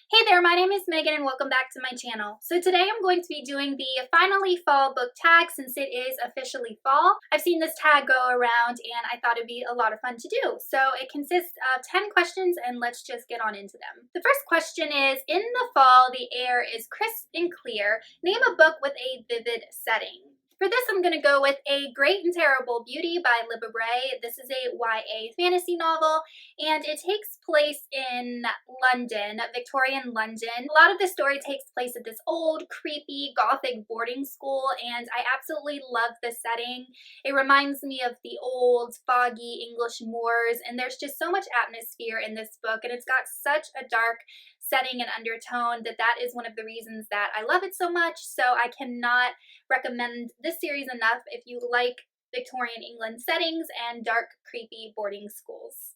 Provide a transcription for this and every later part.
Hey there, my name is Megan and welcome back to my channel. So today I'm going to be doing the Finally Fall book tag since it is officially fall. I've seen this tag go around and I thought it'd be a lot of fun to do. So it consists of 10 questions and let's just get on into them. The first question is, in the fall the air is crisp and clear. Name a book with a vivid setting. For this, I'm going to go with A Great and Terrible Beauty by Libba Bray. This is a YA fantasy novel, and it takes place in London, Victorian London. A lot of the story takes place at this old, creepy, gothic boarding school, and I absolutely love the setting. It reminds me of the old, foggy English moors, and there's just so much atmosphere in this book, and it's got such a dark setting and undertone that is one of the reasons that I love it so much. So I cannot recommend this series enough if you like Victorian England settings and dark, creepy boarding schools.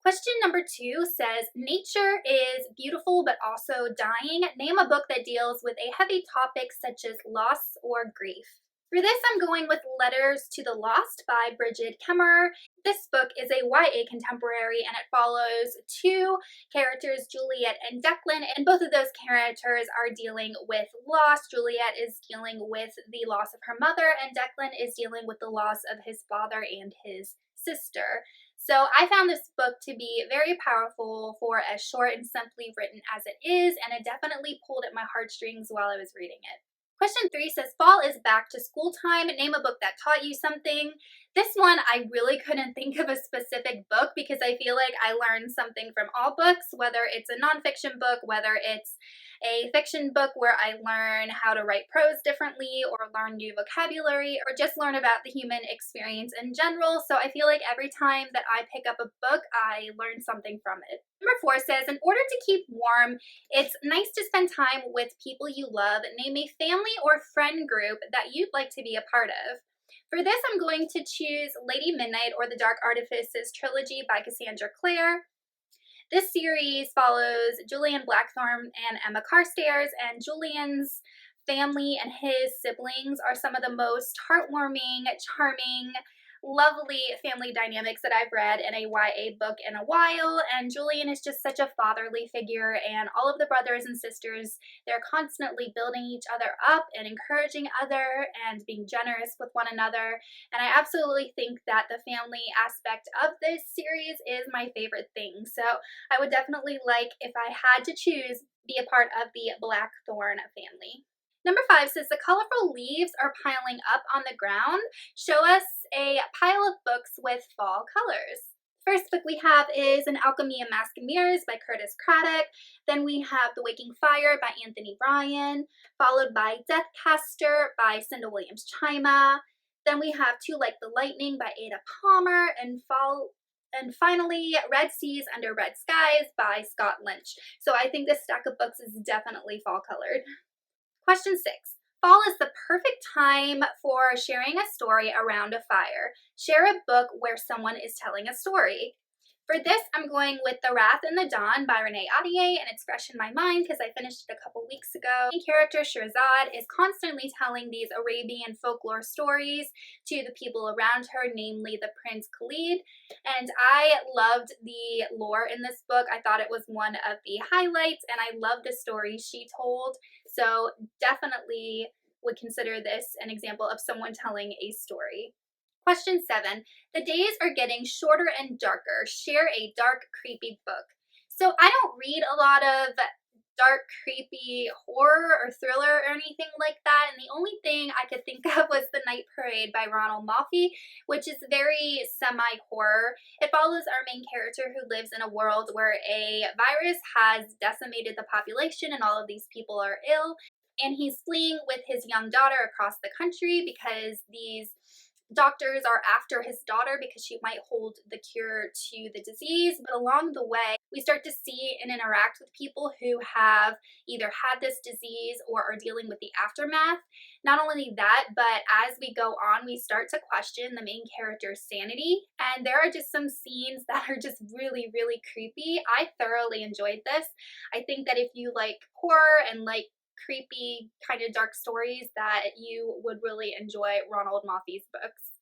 Question number 2 says, nature is beautiful but also dying. Name a book that deals with a heavy topic such as loss or grief. For this, I'm going with Letters to the Lost by Brigid Kemmerer. This book is a YA contemporary and it follows two characters, Juliet and Declan, and both of those characters are dealing with loss. Juliet is dealing with the loss of her mother and Declan is dealing with the loss of his father and his sister. So I found this book to be very powerful for as short and simply written as it is, and it definitely pulled at my heartstrings while I was reading it. Question 3 says, fall is back to school time. Name a book that taught you something. This one, I really couldn't think of a specific book because I feel like I learned something from all books, whether it's a nonfiction book, whether it's a fiction book where I learn how to write prose differently or learn new vocabulary or just learn about the human experience in general. So I feel like every time that I pick up a book, I learn something from it. Number 4 says, in order to keep warm, it's nice to spend time with people you love. Name a family or friend group that you'd like to be a part of. For this, I'm going to choose Lady Midnight or the Dark Artifices trilogy by Cassandra Clare. This series follows Julian Blackthorne and Emma Carstairs, and Julian's family and his siblings are some of the most heartwarming, charming, lovely family dynamics that I've read in a YA book in a while, and Julian is just such a fatherly figure, and all of the brothers and sisters, they're constantly building each other up and encouraging other and being generous with one another, and I absolutely think that the family aspect of this series is my favorite thing. So I would definitely like, if I had to choose, be a part of the Blackthorne family. Number 5 says, the colorful leaves are piling up on the ground. Show us a pile of books with fall colors. First book we have is An Alchemy of Mask and Mirrors by Curtis Craddock. Then we have The Waking Fire by Anthony Bryan, followed by Deathcaster by Cinda Williams Chima. Then we have Two Like the Lightning by Ada Palmer, and finally, Red Seas Under Red Skies by Scott Lynch. So I think this stack of books is definitely fall colored. Question 6. Fall is the perfect time for sharing a story around a fire. Share a book where someone is telling a story. For this, I'm going with The Wrath and the Dawn by Renee Ahdieh, and it's fresh in my mind because I finished it a couple weeks ago. The character Shirzad is constantly telling these Arabian folklore stories to the people around her, namely the Prince Khalid, and I loved the lore in this book. I thought it was one of the highlights, and I loved the stories she told, so definitely would consider this an example of someone telling a story. Question 7. The days are getting shorter and darker. Share a dark, creepy book. So I don't read a lot of dark, creepy horror or thriller or anything like that, and the only thing I could think of was The Night Parade by Ronald Moffey, which is very semi-horror. It follows our main character who lives in a world where a virus has decimated the population and all of these people are ill, and he's fleeing with his young daughter across the country because these doctors are after his daughter because she might hold the cure to the disease. But along the way, we start to see and interact with people who have either had this disease or are dealing with the aftermath. Not only that, but as we go on, we start to question the main character's sanity. And there are just some scenes that are just really, really creepy. I thoroughly enjoyed this. I think that if you like horror and like creepy kind of dark stories, that you would really enjoy Ronald Moffey's books.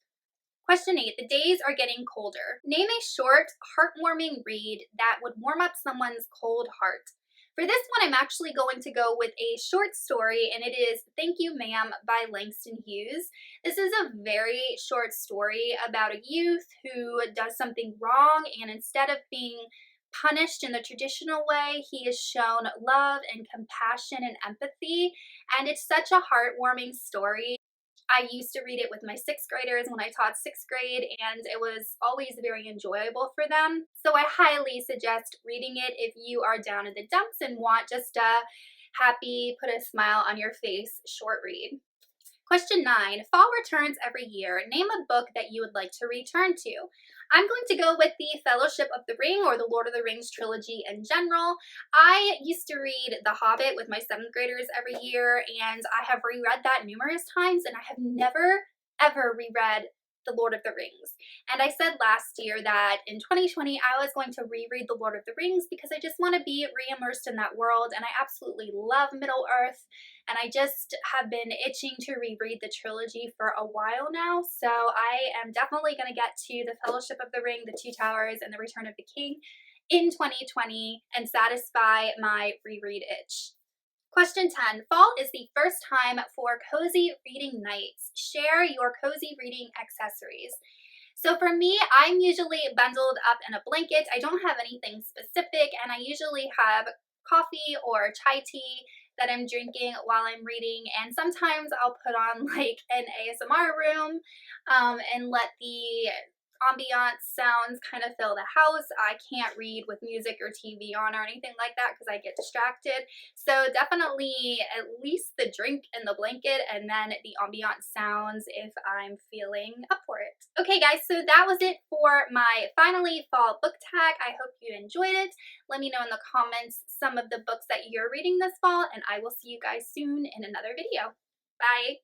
Question 8. The days are getting colder. Name a short, heartwarming read that would warm up someone's cold heart. For this one, I'm actually going to go with a short story, and it is Thank You Ma'am by Langston Hughes. This is a very short story about a youth who does something wrong, and instead of being punished in the traditional way, he is shown love and compassion and empathy, and it's such a heartwarming story. I used to read it with my sixth graders when I taught sixth grade, and it was always very enjoyable for them. So I highly suggest reading it if you are down in the dumps and want just a happy, put a smile on your face short read. Question 9. Fall returns every year. Name a book that you would like to return to. I'm going to go with the Fellowship of the Ring, or the Lord of the Rings trilogy in general. I used to read The Hobbit with my 7th graders every year, and I have reread that numerous times, and I have never, ever reread The Lord of the Rings. And I said last year that in 2020 I was going to reread The Lord of the Rings because I just want to be re-immersed in that world, and I absolutely love Middle-earth, and I just have been itching to reread the trilogy for a while now. So I am definitely going to get to The Fellowship of the Ring, The Two Towers, and The Return of the King in 2020 and satisfy my reread itch. Question 10. Fall is the first time for cozy reading nights. Share your cozy reading accessories. So for me, I'm usually bundled up in a blanket. I don't have anything specific, and I usually have coffee or chai tea that I'm drinking while I'm reading, and sometimes I'll put on like an ASMR room and let the ambiance sounds kind of fill the house. I can't read with music or TV on or anything like that because I get distracted. So definitely at least the drink and the blanket, and then the ambient sounds if I'm feeling up for it. Okay guys, so that was it for my finally fall book tag. I hope you enjoyed it. Let me know in the comments some of the books that you're reading this fall, and I will see you guys soon in another video. Bye!